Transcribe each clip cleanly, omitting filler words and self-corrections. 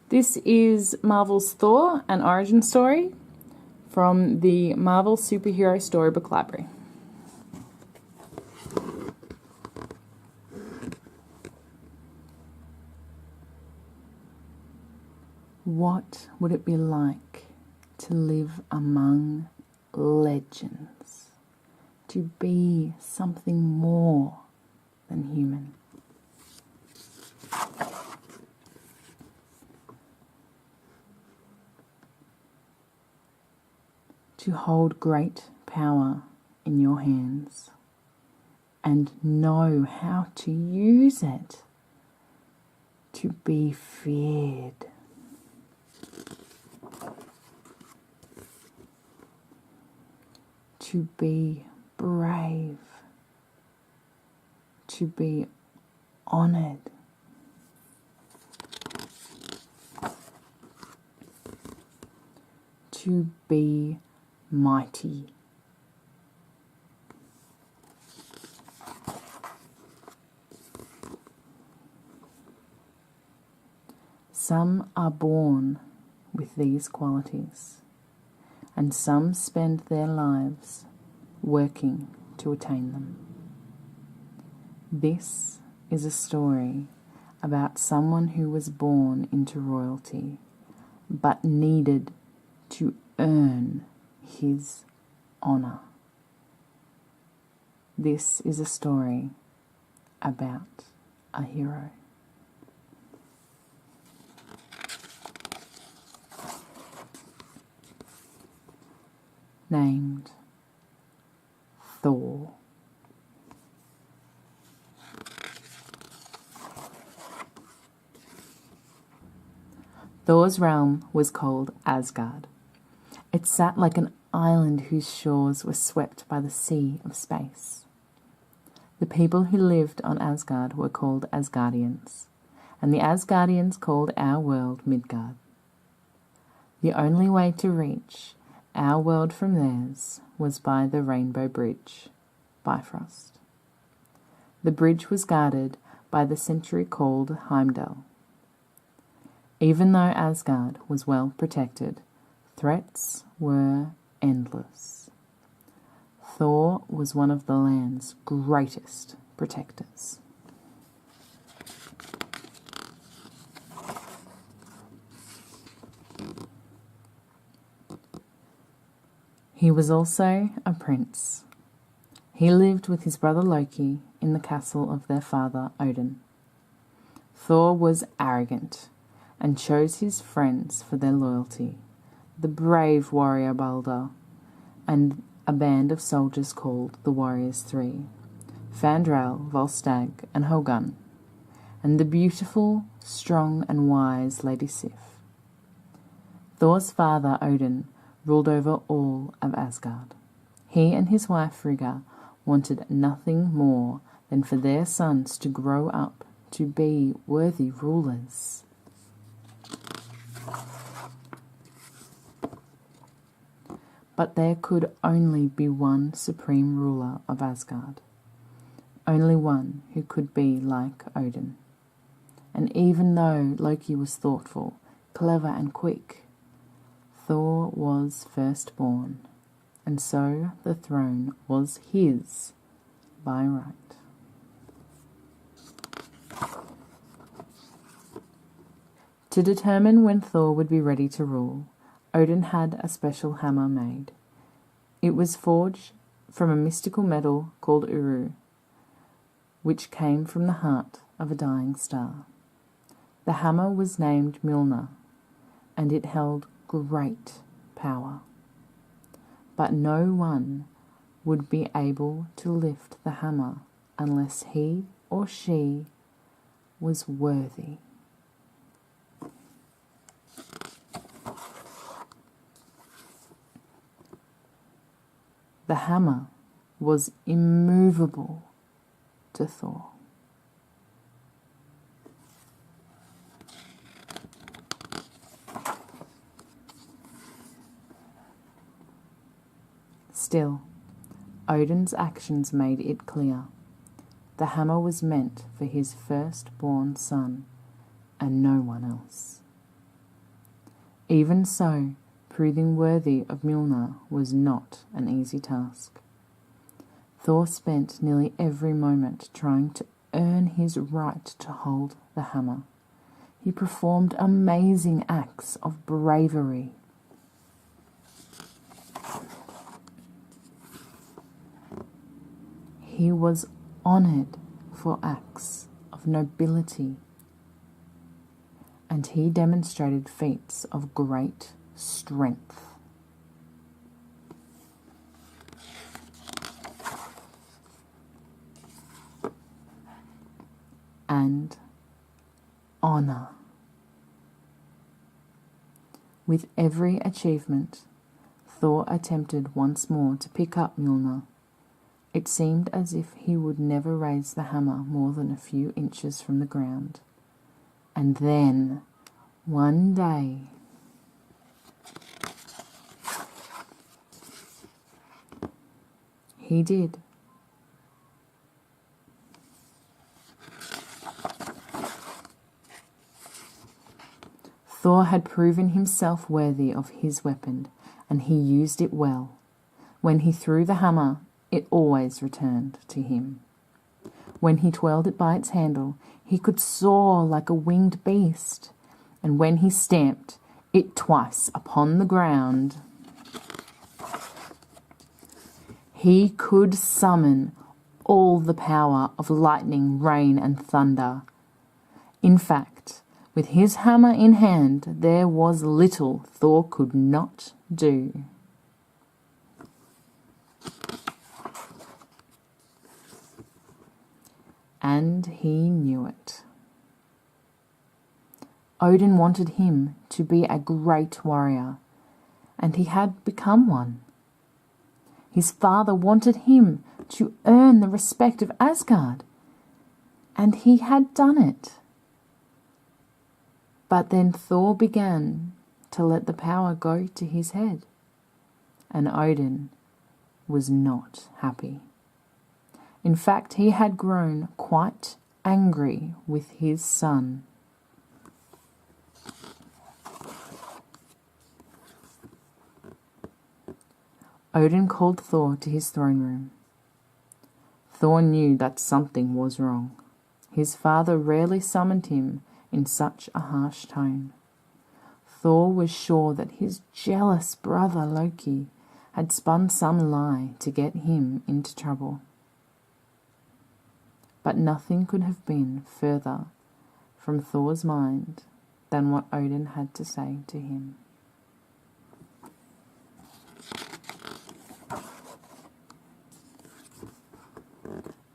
This is Marvel's Thor, an origin story from the Marvel Superhero Storybook Library. What would it be like to live among legends? To be something more than human? To hold great power in your hands and know how to use it to be feared. To be brave, to be honoured, to be mighty. Some are born with these qualities, and some spend their lives working to attain them. This is a story about someone who was born into royalty, but needed to earn his honour. This is a story about a hero. Named Thor. Thor's realm was called Asgard. It sat like an island whose shores were swept by the sea of space. The people who lived on Asgard were called Asgardians, and the Asgardians called our world Midgard. The only way to reach our world from theirs was by the Rainbow Bridge, Bifrost. The bridge was guarded by the sentry called Heimdall. Even though Asgard was well protected, threats were endless. Thor was one of the land's greatest protectors. He was also a prince. He lived with his brother Loki in the castle of their father Odin. Thor was arrogant and chose his friends for their loyalty, the brave warrior Balder, and a band of soldiers called the Warriors Three, Fandral, Volstagg, and Hogun, and the beautiful, strong, and wise Lady Sif. Thor's father Odin ruled over all of Asgard. He and his wife Frigga wanted nothing more than for their sons to grow up to be worthy rulers. But there could only be one supreme ruler of Asgard, only one who could be like Odin. And even though Loki was thoughtful, clever and quick, Thor was firstborn, and so the throne was his by right. To determine when Thor would be ready to rule, Odin had a special hammer made. It was forged from a mystical metal called Uru, which came from the heart of a dying star. The hammer was named Mjolnir, and it held great power. But no one would be able to lift the hammer unless he or she was worthy. The hammer was immovable to Thor. Still, Odin's actions made it clear. The hammer was meant for his firstborn son and no one else. Even so, proving worthy of Mjolnir was not an easy task. Thor spent nearly every moment trying to earn his right to hold the hammer. He performed amazing acts of bravery. He was honoured for acts of nobility, and he demonstrated feats of great strength. And honour. With every achievement, Thor attempted once more to pick up Mjolnir. It seemed as if he would never raise the hammer more than a few inches from the ground. And then, one day, he did. Thor had proven himself worthy of his weapon, and he used it well. When he threw the hammer, it always returned to him. When he twirled it by its handle, he could soar like a winged beast, and when he stamped it twice upon the ground, he could summon all the power of lightning, rain, and thunder. In fact, with his hammer in hand, there was little Thor could not do. And he knew it. Odin wanted him to be a great warrior, and he had become one. His father wanted him to earn the respect of Asgard, and he had done it. But then Thor began to let the power go to his head, and Odin was not happy. In fact, he had grown quite angry with his son. Odin called Thor to his throne room. Thor knew that something was wrong. His father rarely summoned him in such a harsh tone. Thor was sure that his jealous brother Loki had spun some lie to get him into trouble. But nothing could have been further from Thor's mind than what Odin had to say to him.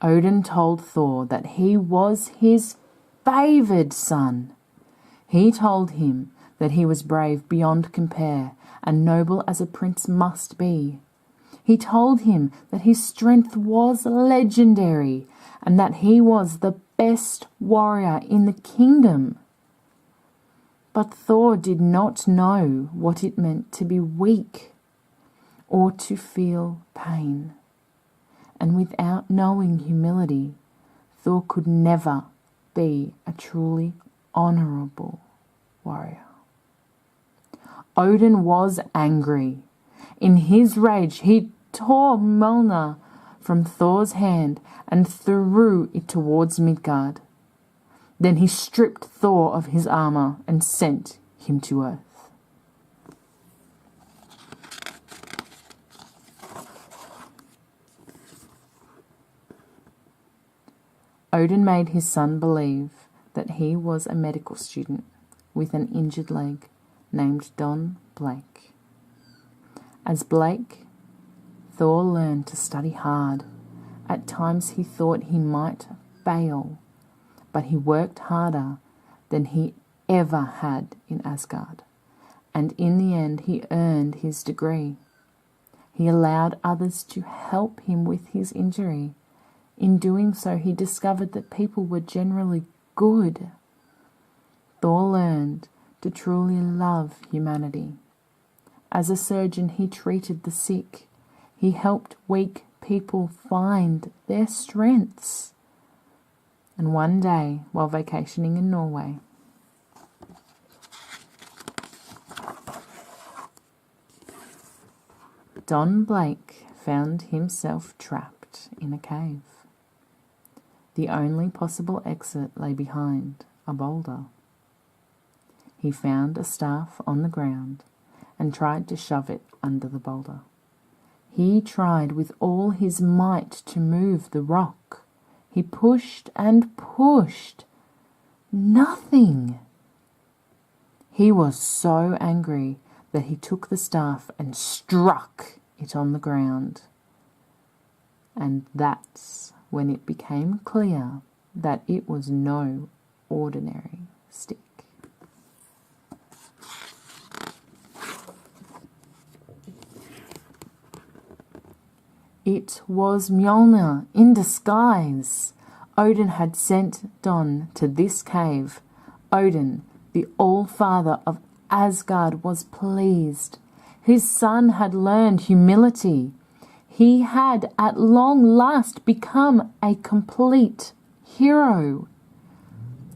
Odin told Thor that he was his favoured son. He told him that he was brave beyond compare and noble as a prince must be. He told him that his strength was legendary and that he was the best warrior in the kingdom. But Thor did not know what it meant to be weak or to feel pain. And without knowing humility, Thor could never be a truly honourable warrior. Odin was angry. In his rage, he tore Mjolnir from Thor's hand and threw it towards Midgard. Then he stripped Thor of his armour and sent him to Earth. Odin made his son believe that he was a medical student with an injured leg named Don Blake. As Blake, Thor learned to study hard. At times he thought he might fail, but he worked harder than he ever had in Asgard, and in the end he earned his degree. He allowed others to help him with his injury. In doing so, he discovered that people were generally good. Thor learned to truly love humanity. As a surgeon, he treated the sick. He helped weak people find their strengths. And one day, while vacationing in Norway, Don Blake found himself trapped in a cave. The only possible exit lay behind a boulder. He found a staff on the ground and tried to shove it under the boulder. He tried with all his might to move the rock. He pushed and pushed. Nothing. He was so angry that he took the staff and struck it on the ground. And that's when it became clear that it was no ordinary stick. It was Mjolnir in disguise. Odin had sent Don to this cave. Odin, the All-Father of Asgard, was pleased. His son had learned humility. He had at long last become a complete hero.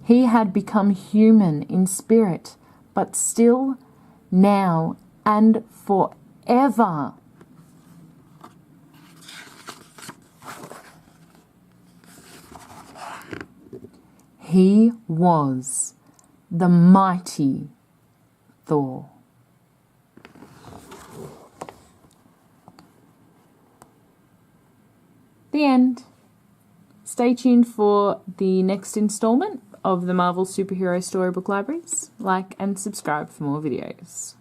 He had become human in spirit, but still, now and forever. He was the mighty Thor. The end. Stay tuned for the next installment of the Marvel Superhero Storybook Libraries. Like and subscribe for more videos.